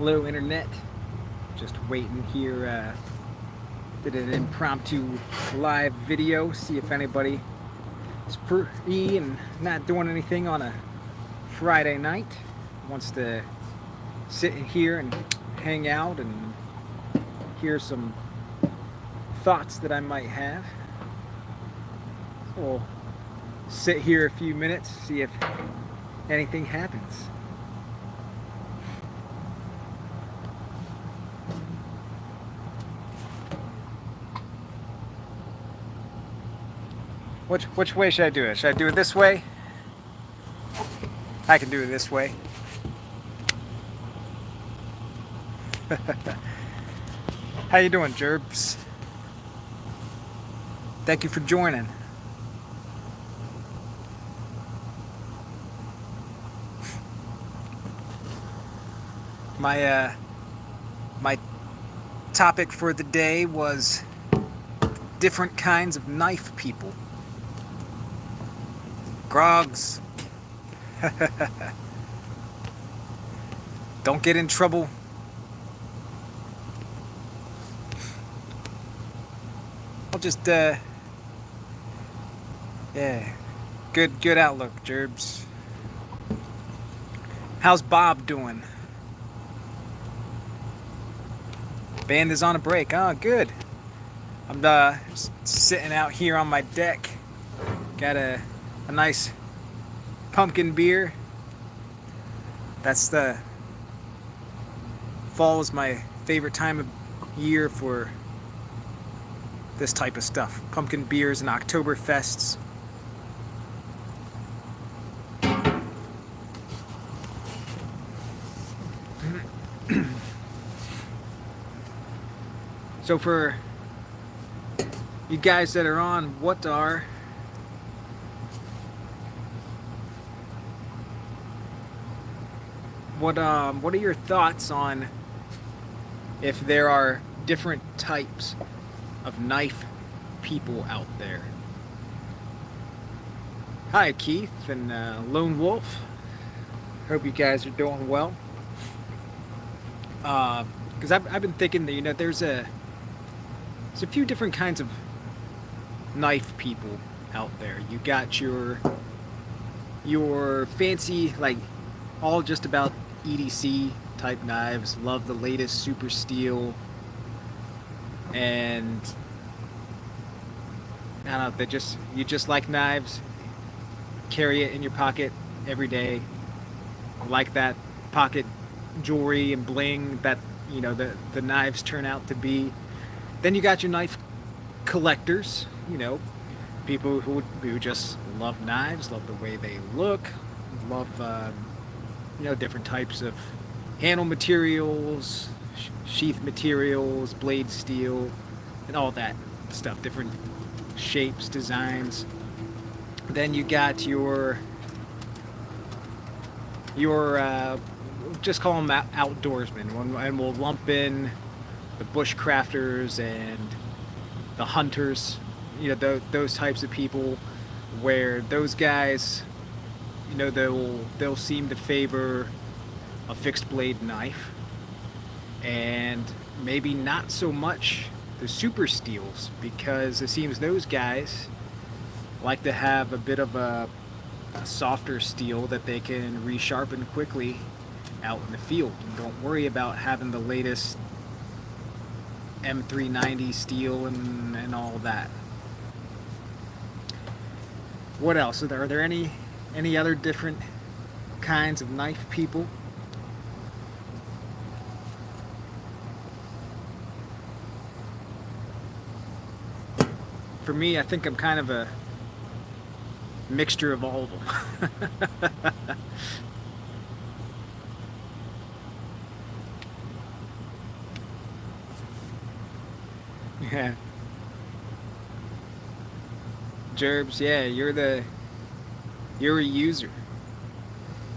Hello, Internet. Just waiting here. Did an impromptu live video. See if anybody is free and not doing anything on a Friday night. Wants to sit in here and hang out and hear some thoughts that I might have. So we'll sit here a few minutes, see if anything happens. Which way should I do it? Should I do it this way? I can do it this way. How you doing, Gerbs? Thank you for joining. My topic for the day was different kinds of knife people. Grogs. Don't get in trouble. I'll just yeah. Good outlook, Gerbs. How's Bob doing? Band is on a break. Oh, good. I'm sitting out here on my deck. Got a nice pumpkin beer. That's the fall is my favorite time of year for this type of stuff. Pumpkin beers and Oktoberfests. So for you guys that are on, what are your thoughts on if there are different types of knife people out there? Hi, Keith and Lone Wolf. Hope you guys are doing well. Because I've been thinking that there's a few different kinds of knife people out there. You got your fancy, like, all just about EDC type knives, love the latest super steel, and I don't know, you just like knives, carry it in your pocket every day, like that pocket jewelry and bling that the knives turn out to be. Then you got your knife collectors, people who just love knives, love the way they look, love different types of handle materials, sheath materials, blade steel, and all that stuff, different shapes, designs. Then you got your just call them outdoorsmen, and we'll lump in the bushcrafters and the hunters, those types of people, where those guys, they'll seem to favor a fixed blade knife, and maybe not so much the super steels, because it seems those guys like to have a bit of a softer steel that they can resharpen quickly out in the field, and don't worry about having the latest M390 steel and all that. What else? Are there any other different kinds of knife people? For me, I think I'm kind of a mixture of all of them. Yeah. Gerbs, yeah, you're a user,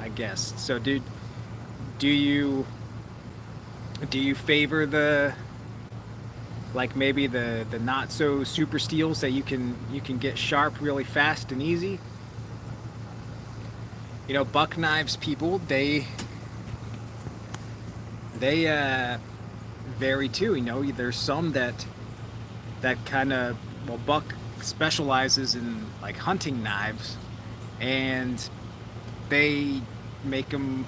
I guess. So do you favor the, like, maybe the not so super steels that you can get sharp really fast and easy? Buck knives people, they They vary too. You know, there's some that kind of, well, Buck specializes in like hunting knives, and they make them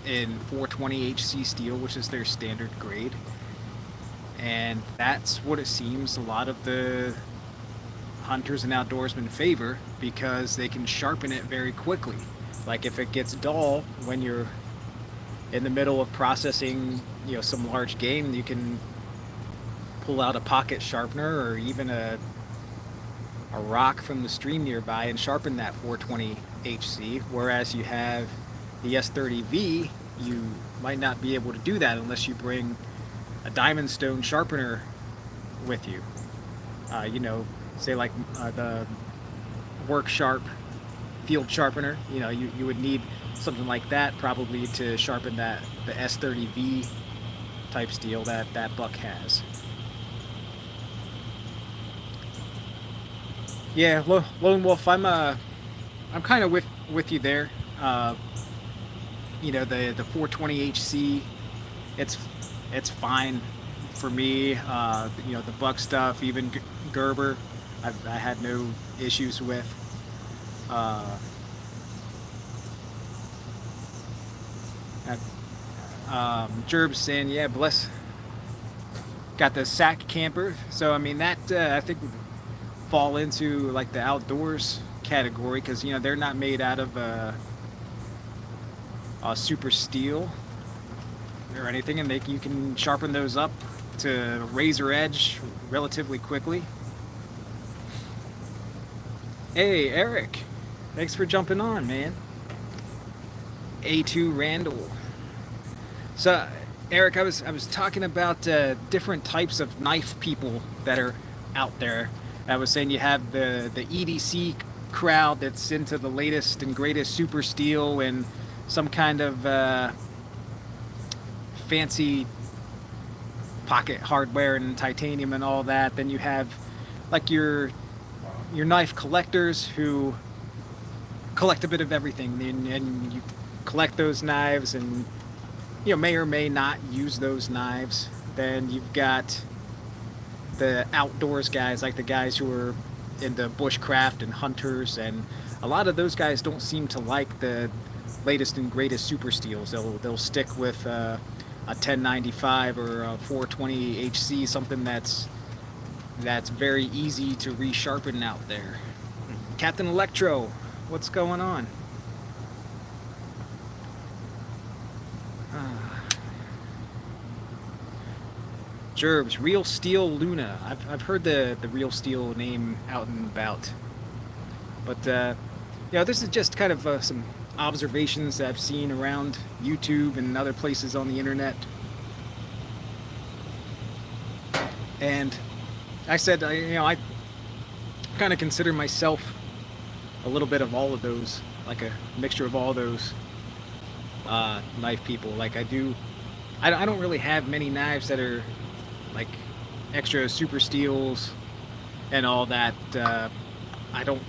in 420 HC steel, which is their standard grade, and that's what it seems a lot of the hunters and outdoorsmen favor because they can sharpen it very quickly. Like if it gets dull when you're in the middle of processing, some large game, you can pull out a pocket sharpener or even a rock from the stream nearby and sharpen that 420 HC. Whereas you have the S30V, you might not be able to do that unless you bring a diamond stone sharpener with you. Say like the Work Sharp field sharpener. You would need something like that probably to sharpen the S30V type steel that Buck has. Yeah, Lone Wolf, I'm kind of with you there. The 420 HC, it's fine for me. The Buck stuff, even Gerber, I had no issues with. Jerb's saying, yeah, bless. Got the sack camper, so I mean that I think would fall into like the outdoors category because they're not made out of super steel or anything, and you can sharpen those up to razor edge relatively quickly. Hey, Eric, thanks for jumping on, man. A2 Randall. So, Eric, I was talking about different types of knife people that are out there. I was saying you have the EDC crowd that's into the latest and greatest super steel and some kind of fancy pocket hardware and titanium and all that. Then you have like your knife collectors who collect a bit of everything, and you collect those knives and may or may not use those knives. Then you've got the outdoors guys, like the guys who are into bushcraft and hunters, and a lot of those guys don't seem to like the latest and greatest super steels. They'll stick with a 1095 or a 420 HC, something that's very easy to resharpen out there. Captain Electro, what's going on? Gerbs, Real Steel Luna. I've heard the Real Steel name out and about, but this is just kind of some observations that I've seen around YouTube and other places on the internet. And I said, I kind of consider myself a little bit of all of those, like a mixture of all those knife people. Like I don't really have many knives that are like extra super steels and all that. I don't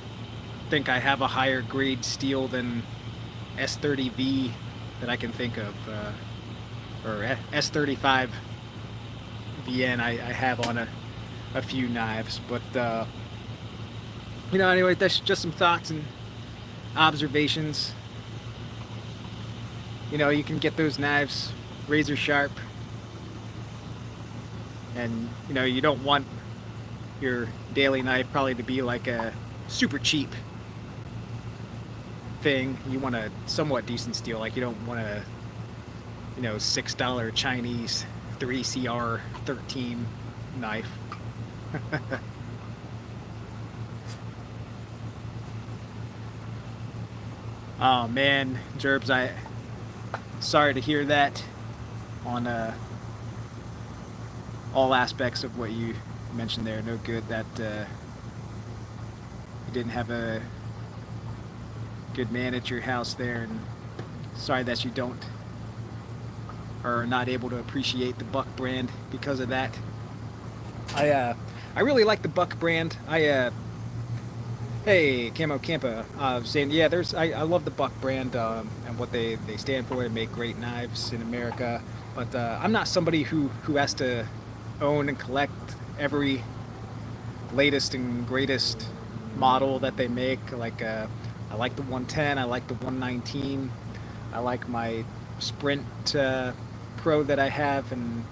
think I have a higher grade steel than S30V that I can think of, or S35 VN I have on a few knives. But anyway, that's just some thoughts and observations. You can get those knives razor sharp, and you don't want your daily knife probably to be like a super cheap thing. You want a somewhat decent steel. Like you don't want a $6 Chinese 3CR13 knife. Oh man, Jerbs, I sorry to hear that on all aspects of what you mentioned there. No good that you didn't have a good man at your house there, and sorry that you don't or are not able to appreciate the Buck brand because of that. I really like the Buck brand. Hey, Camo Campa, saying, I love the Buck brand and what they stand for. They make great knives in America. But I'm not somebody who has to own and collect every latest and greatest model that they make. Like I like the 110, I like the 119, I like my Sprint Pro that I have, and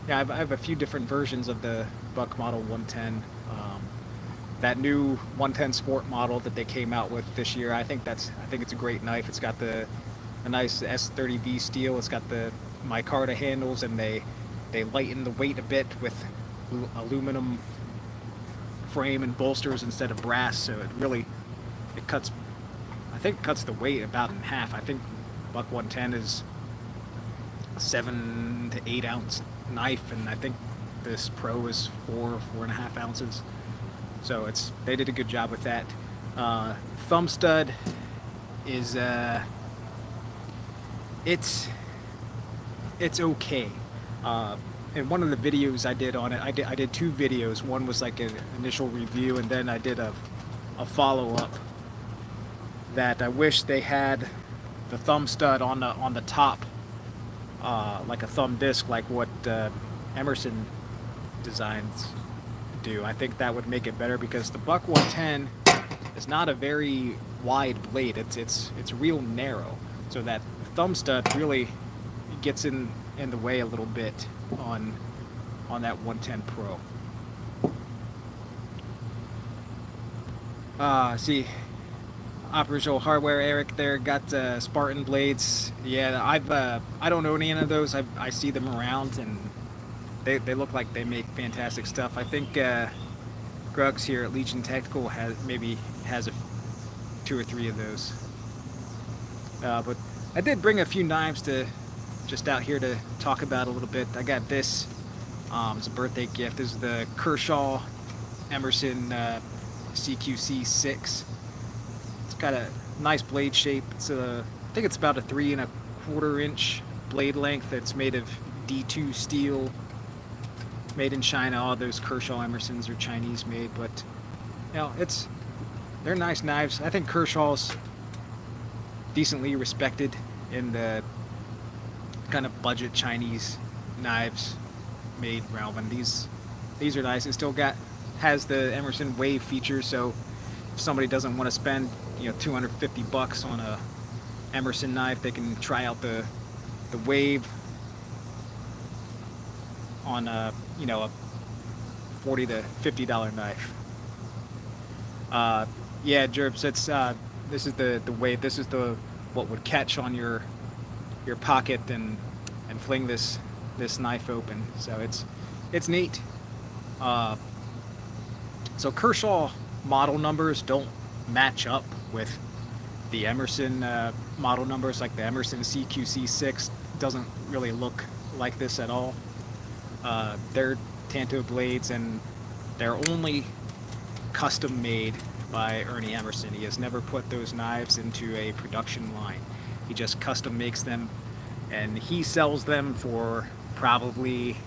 yeah, I have a few different versions of the Buck Model 110. That new 110 Sport model that they came out with this year, I think it's a great knife. It's got a nice S30V steel. It's got the micarta handles, and they lighten the weight a bit with aluminum frame and bolsters instead of brass. So it cuts. I think it cuts the weight about in half. I think Buck 110 is a 7 to 8 ounce knife, and I think this Pro is 4.5 ounces. So they did a good job with that. Thumb stud is it's okay. In one of the videos I did on it, I did 2 videos. One was like an initial review, and then I did a follow up. That I wish they had the thumb stud on the top, like a thumb disc, like what Emerson designs do. I think that would make it better, because the Buck 110 is not a very wide blade. It's real narrow, so that thumb stud really gets in the way a little bit on that 110 Pro. See, Operational Hardware Eric there got Spartan blades. Yeah, I don't own any of those. I see them around, and they look like they make fantastic stuff. I think Grugs here at Legion Tactical has 2 or 3 of those. But I did bring a few knives just out here to talk about a little bit. I got this as a birthday gift. This is the Kershaw Emerson CQC 6. It's got a nice blade shape. I think it's about a 3.25 inch blade length. It's made of D2 steel, made in China. All those Kershaw Emersons are Chinese made, but you know, they're nice knives. I think Kershaw's decently respected in the kind of budget Chinese knives made realm, and these are nice. It still has the Emerson Wave feature, so if somebody doesn't want to spend $250 on a Emerson knife, they can try out the Wave on a $40 to $50 knife. Yeah, Jerps, this is the Wave. This is what would catch on your pocket and fling this knife open. So it's neat. So Kershaw model numbers don't match up with the Emerson model numbers. Like the Emerson CQC6 doesn't really look like this at all. They're Tanto blades, and they're only custom made by Ernie Emerson. He has never put those knives into a production line. He just custom makes them, and he sells them for probably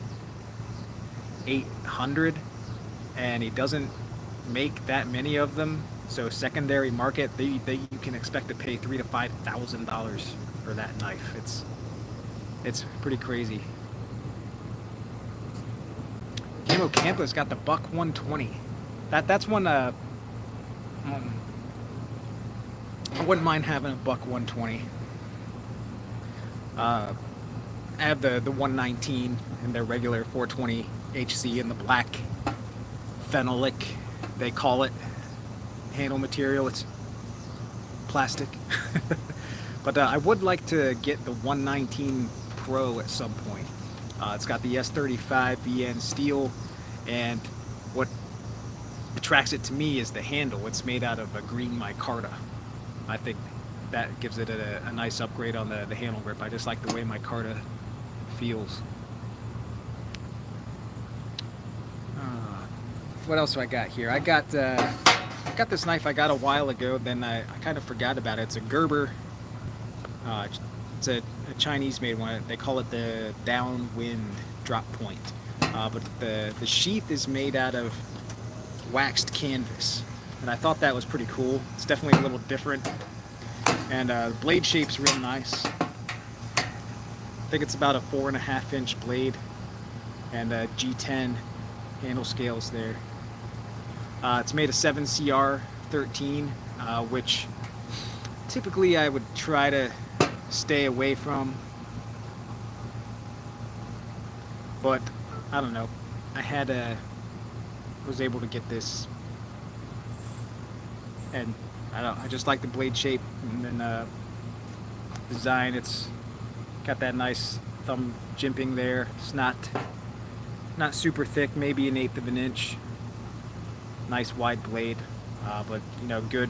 $800, and he doesn't make that many of them. So secondary market, you can expect to pay $3,000 to $5,000 for that knife. It's pretty crazy. Camo Campa's got the Buck 120. That's one. I wouldn't mind having a Buck 120. I have the 119 and their regular 420 HC in the black phenolic, they call it, handle material. It's plastic. But I would like to get the 119 Pro at some point. It's got the S35 VN steel, and what attracts it to me is the handle. It's made out of a green micarta. I think that gives it a nice upgrade on the handle grip. I just like the way micarta feels. What else do I got here? I got this knife I got a while ago, then I kind of forgot about it. It's a Gerber. It's a Chinese made one. They call it the Downwind Drop Point. But the sheath is made out of waxed canvas, and I thought that was pretty cool. It's definitely a little different, and the blade shape's real nice. think it's about a 4.5-inch blade, and G10 handle scales there. It's made of 7CR13, which typically I would try to stay away from, but I don't know. Was able to get this, and I just like the blade shape and then design. It's got that nice thumb jimping there. It's not super thick, maybe 1/8 of an inch. Nice wide blade, but you know, good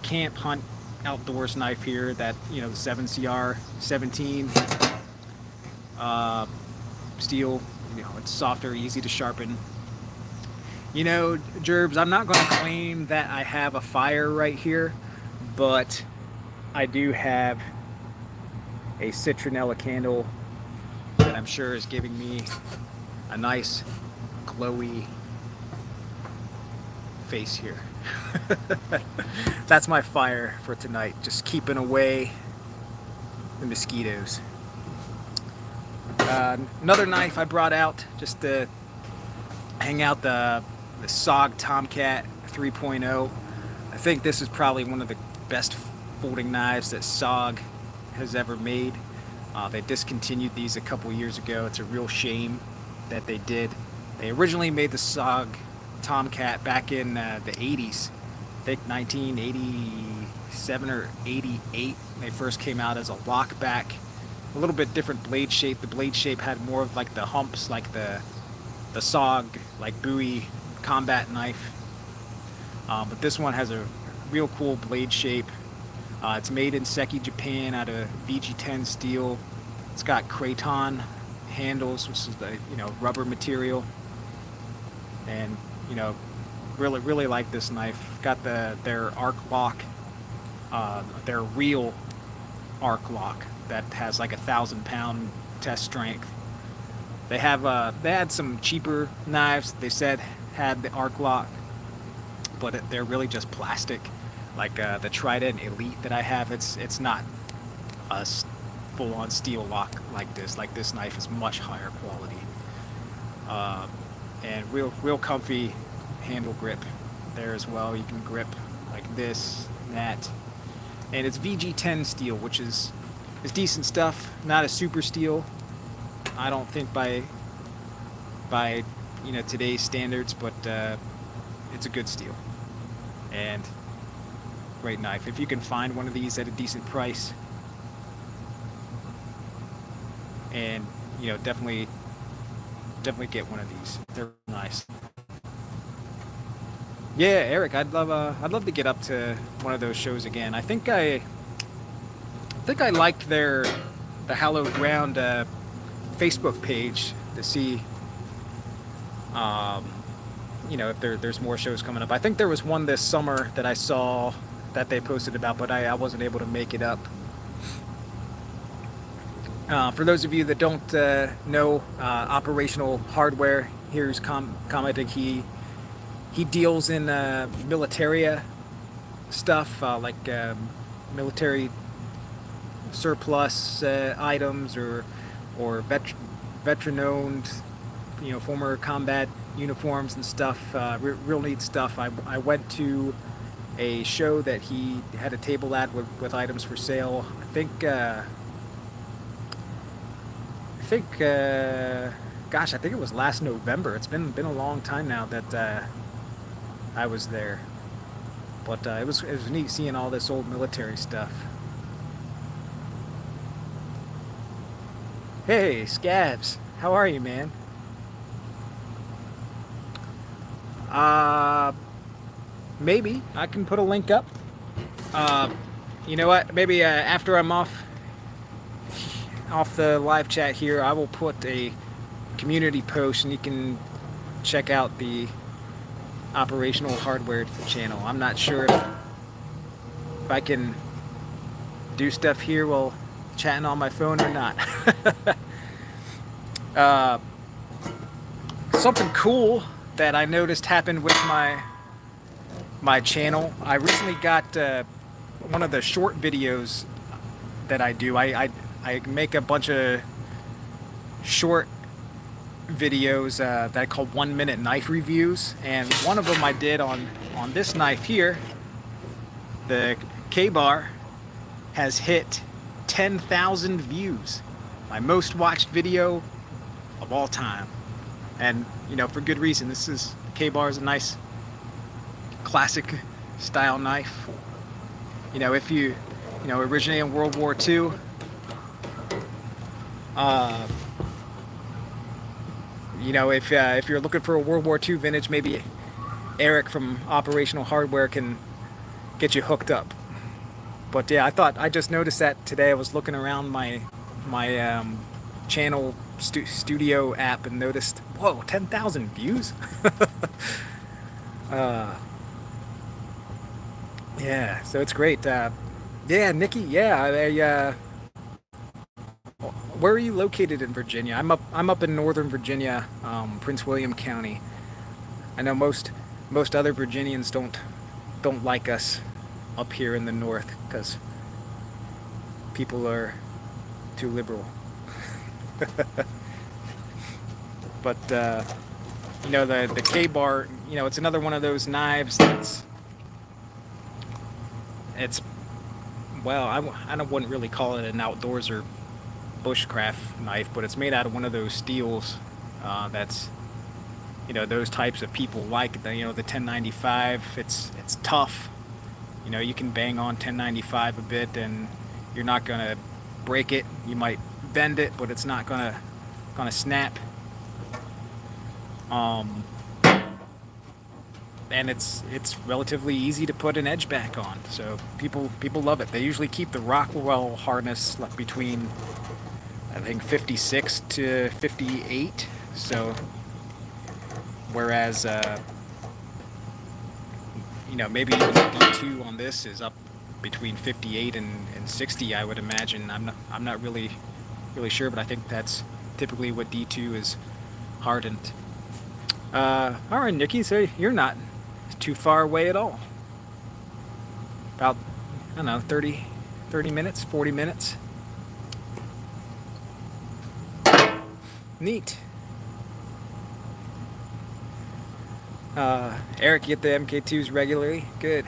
camp hunt outdoors knife here. That, you know, the 7CR17 steel. You know, it's softer, easy to sharpen. You know, Gerbs, I'm not going to claim that I have a fire right here, but I do have a citronella candle that I'm sure is giving me a nice glowy face here. That's my fire for tonight, just keeping away the mosquitoes. Another knife I brought out just to hang out, the Sog Tomcat 3.0. I think this is probably one of the best folding knives that Sog has ever made. They discontinued these a couple years ago. It's a real shame that they did. They originally made the Sog Tomcat back in the 80s. I think 1987 or 88. They first came out as a lockback. A little bit different blade shape. The blade shape had more of like the humps, like the Sog, like Bowie combat knife. But this one has a real cool blade shape. It's made in Seki, Japan, out of VG10 steel. It's got Kraton handles, which is the, you know, rubber material. And, you know, really like this knife. Got their arc lock, their real arc lock that has like 1,000-pound test strength. They had some cheaper knives they said had the arc lock, but they're really just plastic. Like the Trident Elite that I have, it's not a full-on steel lock like this. Like this knife is much higher quality, and real comfy handle grip there as well. You can grip like this, that, and it's VG10 steel, which is decent stuff. Not a super steel, I don't think, by you know, today's standards, but it's a good steel and great knife. If you can find one of these at a decent price, and you know, definitely get one of these. They're nice. Yeah, Eric, I'd love to get up to one of those shows again. I think I liked the Hallowed Ground Facebook page to see, you know, if there's more shows coming up. I think there was one this summer that I saw that they posted about, but I wasn't able to make it up. For those of you that don't know, Operational Hardware, here's commenting. He deals in militaria stuff, like military surplus items or veteran-owned, you know, former combat uniforms and stuff. Real neat stuff. I went to a show that he had a table at with items for sale. I think gosh, I think it was last November. It's been a long time now that I was there, but it was neat seeing all this old military stuff. Hey, Scabs, how are you, man? Maybe I can put a link up. You know what? Maybe after I'm off the live chat here, I will put a community post and you can check out the Operational Hardware channel. I'm not sure if I can do stuff here while chatting on my phone or not. Something cool that I noticed happened with my channel. I recently got one of the short videos that I do. I I make a bunch of short videos that I call 1 minute knife reviews, and one of them I did on this knife here. The K-bar has hit 10,000 views, my most watched video of all time, and you know, for good reason. This is K-bar is a nice classic style knife. You know, if you know, originated in World War II. You know, if you're looking for a World War II vintage, maybe Eric from Operational Hardware can get you hooked up. But yeah, I just noticed that today. I was looking around my channel studio app and noticed, whoa, 10,000 views. Yeah, so it's great. Yeah, Nikki. Yeah, where are you located in Virginia? I'm up in Northern Virginia, Prince William County. I know most other Virginians don't like us up here in the north because people are too liberal. But you know, the K-bar, you know, it's another one of those knives it's well, I wouldn't really call it an outdoors or bushcraft knife, but it's made out of one of those steels that's, you know, those types of people like the, you know, the 1095. It's tough. You know, you can bang on 1095 a bit and you're not gonna break it. You might bend it, but it's not gonna snap. And it's relatively easy to put an edge back on, so people love it. They usually keep the Rockwell harness between, I think, 56 to 58. So whereas you know, maybe even the D2 on this is up between 58 and 60, I would imagine. I'm not really sure, but I think that's typically what D2 is hardened. All right, Nikki, so you're not too far away at all. About, I don't know, 30 minutes, 40 minutes. Neat. Eric, you get the MK2s regularly? Good.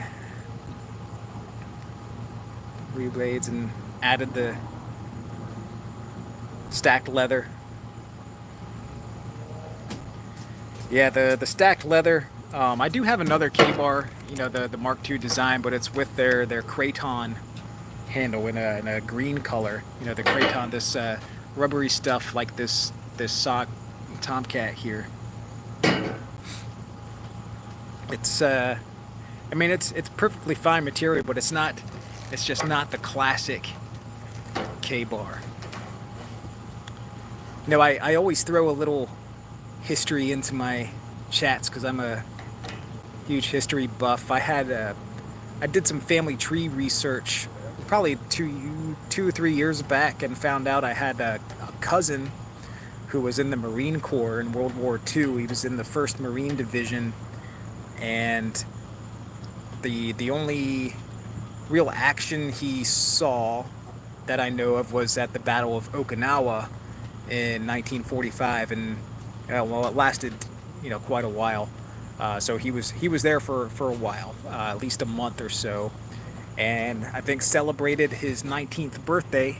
Reblades and added the stacked leather. Yeah, the stacked leather. I do have another K-bar, you know, the Mark II design, but it's with their Kraton handle in a green color. You know, the Kraton, this rubbery stuff like this Sog Tomcat here. It's I mean, it's perfectly fine material, but it's just not the classic K-bar. You know, I always throw a little history into my chats because I'm a huge history buff. I did some family tree research probably two or 3 years back and found out I had a cousin who was in the Marine Corps in World War II. He was in the 1st Marine Division, and the only real action he saw that I know of was at the Battle of Okinawa in 1945, and well, it lasted, you know, quite a while. So he was there for a while, at least a month or so, and I think celebrated his 19th birthday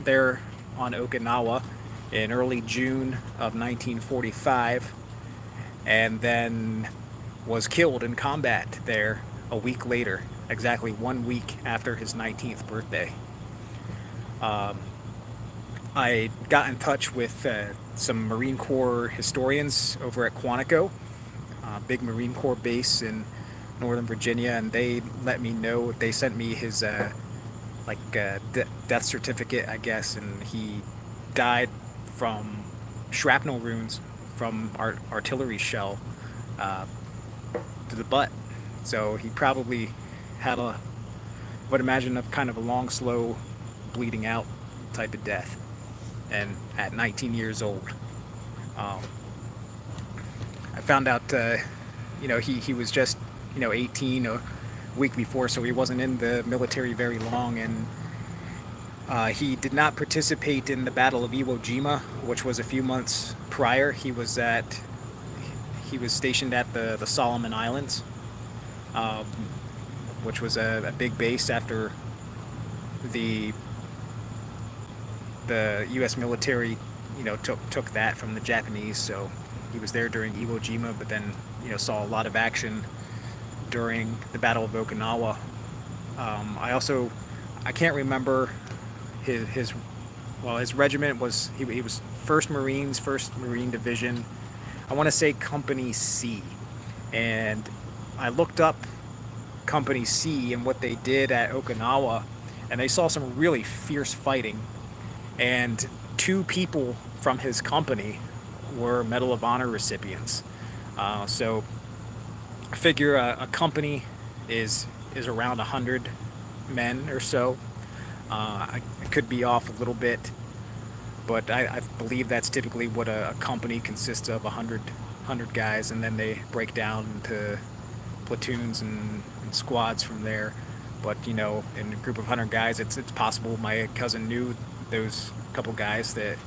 there on Okinawa in early June of 1945, and then was killed in combat there a week later, exactly 1 week after his 19th birthday. I got in touch with some Marine Corps historians over at Quantico, big Marine Corps base in Northern Virginia, and they let me know. They sent me his death certificate, I guess, and he died from shrapnel wounds from artillery shell to the butt. So he probably had would imagine, a kind of a long, slow, bleeding out type of death, and at 19 years old. I found out, you know, he was just, you know, 18 a week before, so he wasn't in the military very long, and He did not participate in the Battle of Iwo Jima, which was a few months prior. He was stationed at the Solomon Islands, um, which was a big base after the the U.S. military, took that from the Japanese. So he was there during Iwo Jima, but then saw a lot of action during the Battle of Okinawa. I can't remember his well, his regiment was he was First Marines, First Marine Division. I want to say Company C, and I looked up Company C and what they did at Okinawa, and they saw some really fierce fighting. And two people from his company were Medal of Honor recipients. So I figure a company is around 100 men or so. I could be off a little bit, but I believe that's typically what a company consists of, 100 guys, and then they break down into platoons and squads from there. But in a group of 100 guys, it's possible my cousin knew those couple guys that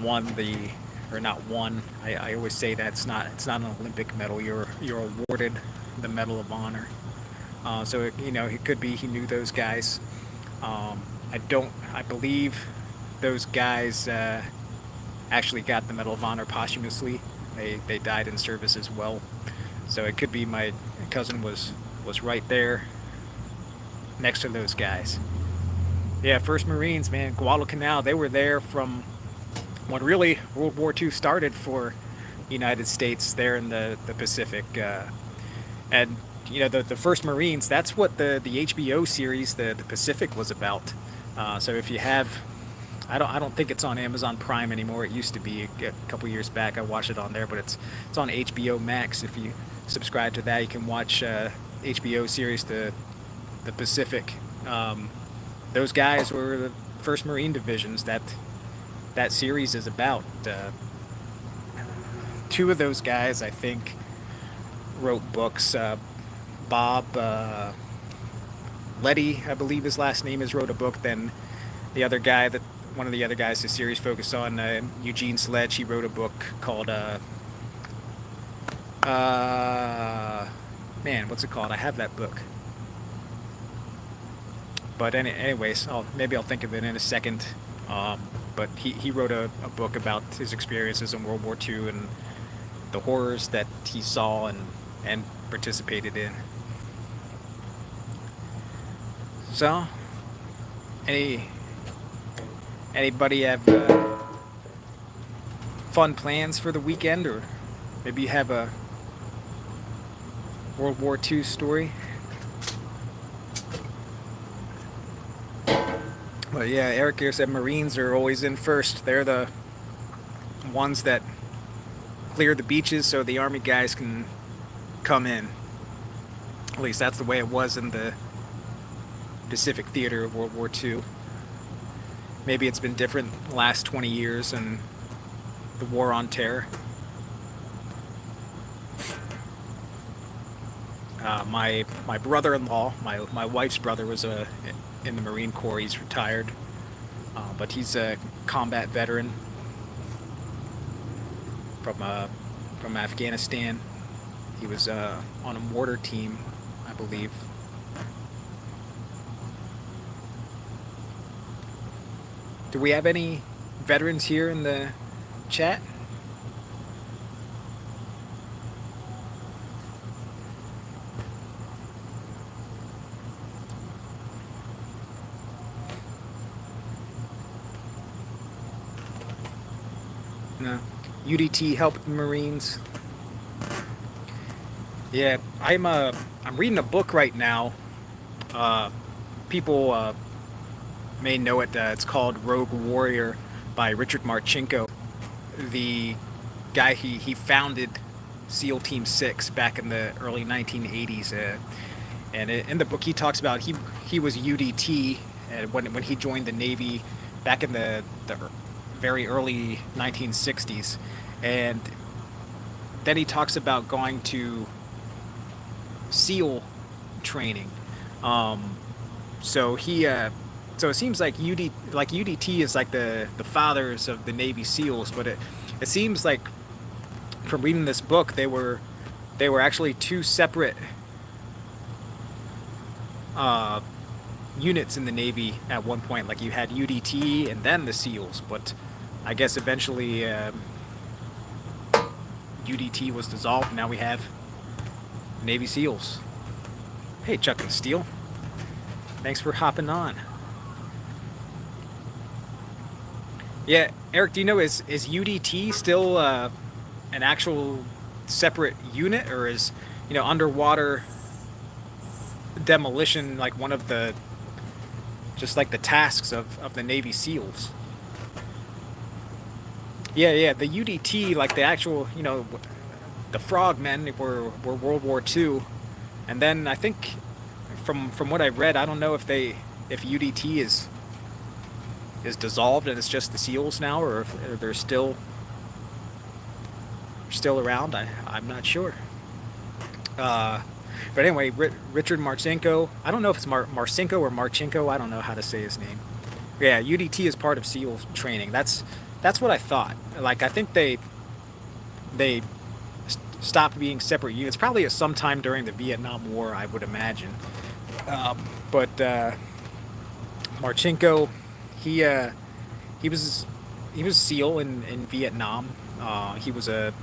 won the, or not won. I always say that it's not an Olympic medal. You're awarded the Medal of Honor. So it could be he knew those guys. I believe those guys actually got the Medal of Honor posthumously. They died in service as well. So it could be my cousin was right there next to those guys. Yeah, First Marines, man, Guadalcanal. They were there from when really World War II started for the United States there in the Pacific, and the First Marines. That's what the HBO series the Pacific was about. So if you have, I don't think it's on Amazon Prime anymore. It used to be a couple years back. I watched it on there, but it's on HBO Max. If you subscribe to that, you can watch HBO series the Pacific. Those guys were the First Marine Divisions that series is about. Two of those guys, I think, wrote books. Bob Letty, I believe his last name is, wrote a book. Then the other guy, that one of the other guys the series focused on, Eugene Sledge, he wrote a book called man, what's it called? I have that book. But anyways, maybe I'll think of it in a second. But he wrote a book about his experiences in World War II and the horrors that he saw and participated in. So, anybody have fun plans for the weekend, or maybe you have a World War II story? Well, yeah, Eric here said Marines are always in first. They're the ones that clear the beaches so the Army guys can come in. At least that's the way it was in the Pacific theater of World War II. Maybe it's been different the last 20 years and the War on Terror. My brother-in-law, my wife's brother, was in the Marine Corps. He's retired, but he's a combat veteran from Afghanistan. He was on a mortar team, I believe. Do we have any veterans here in the chat? No. UDT helped the Marines. Yeah, I'm reading a book right now. People may know it. It's called Rogue Warrior by Richard Marchenko. The guy, he founded SEAL Team 6 back in the early 1980s. And in the book he talks about he was UDT when he joined the Navy back in the very early 1960s. And then he talks about going to SEAL training. So he So it seems like UDT is like the fathers of the Navy SEALs, but it seems like from reading this book they were actually two separate uh, units in the Navy at one point. Like you had UDT and then the SEALs, but I guess eventually UDT was dissolved. Now we have Navy SEALs. Hey, Chuck and Steel, thanks for hopping on. Yeah, Eric, do you know, is UDT still an actual separate unit, or is, underwater demolition like one of the, just like the tasks of the Navy SEALs? Yeah, the UDT, like the actual, the frogmen were World War II, and then I think from what I read, I don't know if UDT is dissolved and it's just the SEALs now, or if they're still around. I'm not sure. But anyway, Richard Marchenko. I don't know if it's Marcinko or Marchenko. I don't know how to say his name. Yeah, UDT is part of SEAL training. That's what I thought. Like I think they stopped being separate units probably at some time during the Vietnam War, I would imagine. But Marchenko, he was SEAL in Vietnam. He was a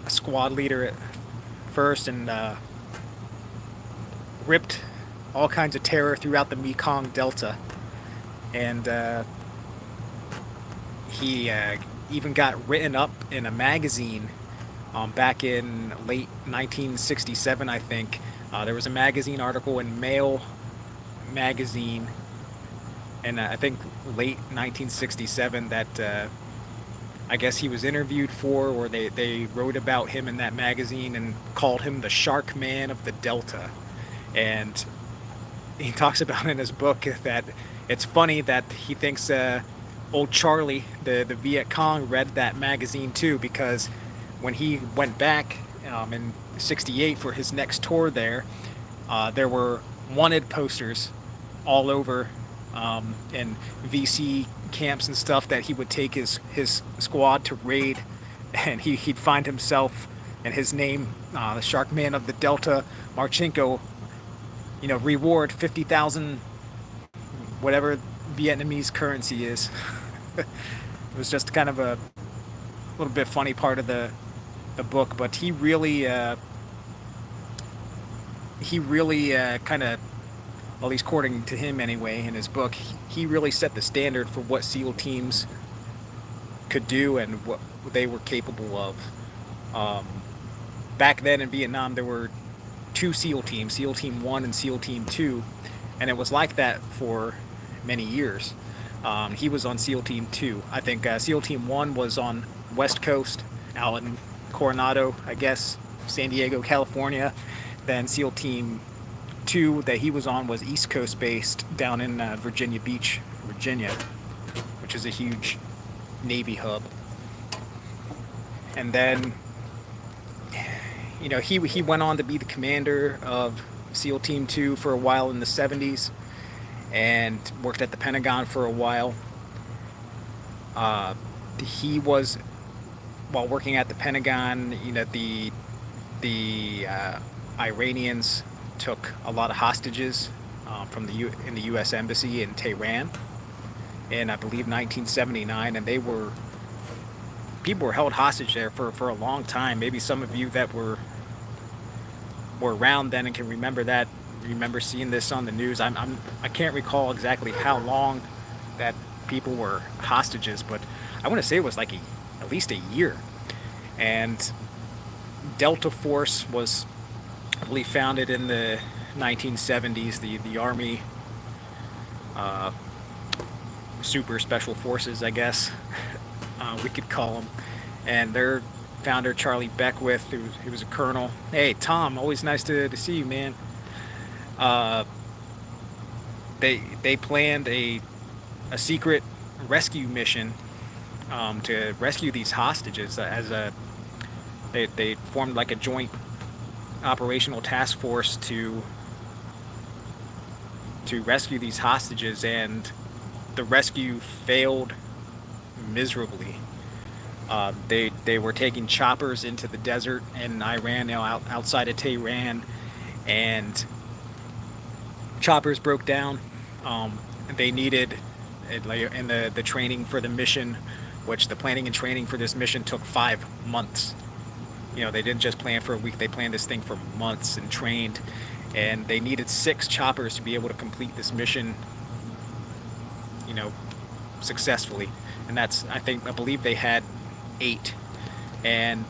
squad leader at first, and ripped all kinds of terror throughout the Mekong Delta, and he even got written up in a magazine back in late 1967, I think. There was a magazine article in Mail magazine, and I think late 1967, that I guess he was interviewed for, or they wrote about him in that magazine and called him the Shark Man of the Delta. And he talks about in his book that it's funny that he thinks old Charlie, the Viet Cong, read that magazine too, because when he went back in '68 for his next tour there were wanted posters all over in VC camps and stuff that he would take his squad to raid, and he'd find himself and his name, the Shark Man of the Delta, Marchenko, reward 50,000 whatever Vietnamese currency is. It was just kind of a little bit funny part of the book, but he really kind of, at least according to him anyway, in his book, he really set the standard for what SEAL teams could do and what they were capable of. Back then in Vietnam, there were two SEAL teams, SEAL Team 1 and SEAL Team 2, and it was like that for many years. He was on SEAL Team 2. I think SEAL Team 1 was on West Coast, out in Coronado, I guess, San Diego, California. Then SEAL Team 2 that he was on was East Coast based down in Virginia Beach, Virginia, which is a huge Navy hub. And then, he went on to be the commander of SEAL Team 2 for a while in the 70s, and worked at the Pentagon for a while. He was, while working at the Pentagon, the Iranians took a lot of hostages from in the U.S. Embassy in Tehran in, I believe, 1979, and people were held hostage there for a long time. Maybe some of you that were around then and can remember seeing this on the news. I can't recall exactly how long that people were hostages, but I want to say it was like at least a year. And Delta Force was, I believe, founded in the 1970s, the Army Super Special Forces, I guess we could call them. And their founder, Charlie Beckwith, who was a colonel. Hey, Tom, always nice to see you, man. They planned a secret rescue mission to rescue these hostages. They formed like a joint operational task force to to rescue these hostages, and the rescue failed miserably. They were taking choppers into the desert in Iran, outside of Tehran, and choppers broke down. They needed, and the training for the mission, which the planning and training for this mission took 5 months. They didn't just plan for a week, they planned this thing for months and trained, and they needed 6 choppers to be able to complete this mission, successfully. And I believe they had 8, and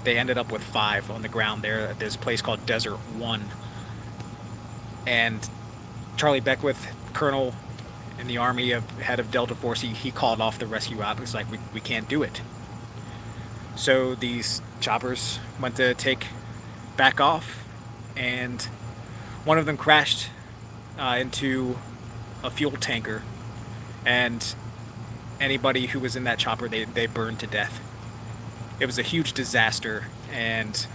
they ended up with 5 on the ground there at this place called Desert 1. And Charlie Beckwith, colonel in the army, head of Delta Force, he called off the rescue op. It's like, we can't do it. So these choppers went to take back off, and one of them crashed into a fuel tanker, and anybody who was in that chopper, they burned to death. It was a huge disaster, and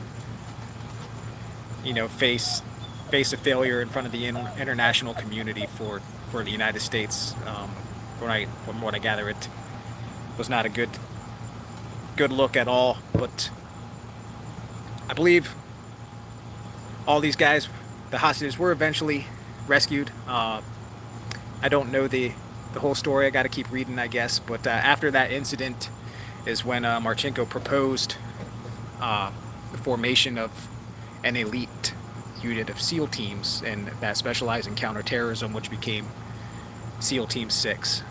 face a failure in front of the international community for the United States. From what I gather, it was not a good look at all. But I believe all these guys, the hostages, were eventually rescued. I don't know the whole story. I got to keep reading, I guess. But after that incident is when Marchenko proposed the formation of an elite unit of SEAL teams, and that specialized in counterterrorism, which became SEAL Team 6.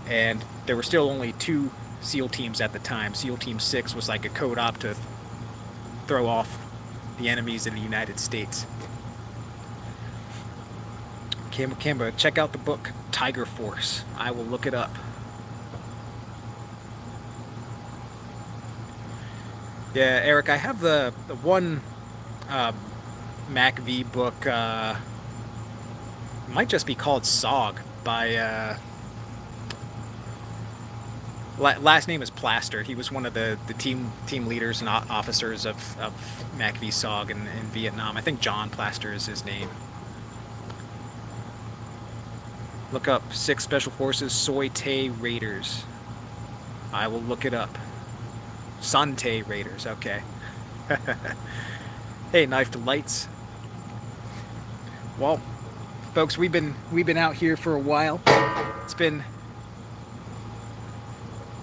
And there were still only 2 SEAL teams at the time. SEAL Team 6 was like a code op to throw off the enemies in the United States. Canberra, check out the book Tiger Force. I will look it up. Yeah, Eric, I have the one MacV book. It might just be called Sog by last name is Plaster. He was one of the team leaders and officers of MacV Sog in Vietnam. I think John Plaster is his name. Look up 6 Special Forces Soy Tay Raiders. I will look it up. Sun Tay Raiders, okay. Hey, Knife to Lights. Well, folks, we've been out here for a while. It's been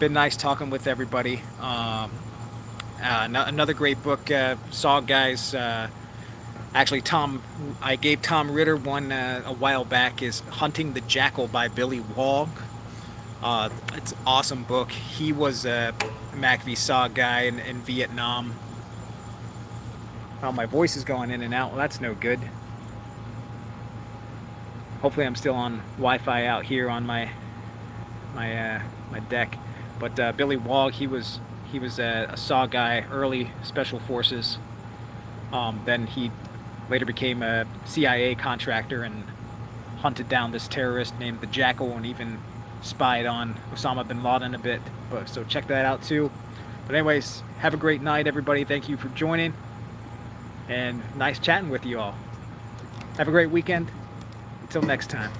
nice talking with everybody. Another great book, Sog guys. Actually, I gave Tom Ritter one a while back, is Hunting the Jackal by Billy Wog. It's an awesome book. He was a MacV Sog guy in Vietnam. Oh, my voice is going in and out. Well, that's no good. Hopefully I'm still on Wi-Fi out here on my deck. But Billy Wog, he was a Sog guy, early Special Forces. Then he later became a CIA contractor and hunted down this terrorist named the Jackal, and even spied on Osama bin Laden a bit. So check that out too. But anyways, have a great night, everybody. Thank you for joining, and nice chatting with you all. Have a great weekend. Until next time.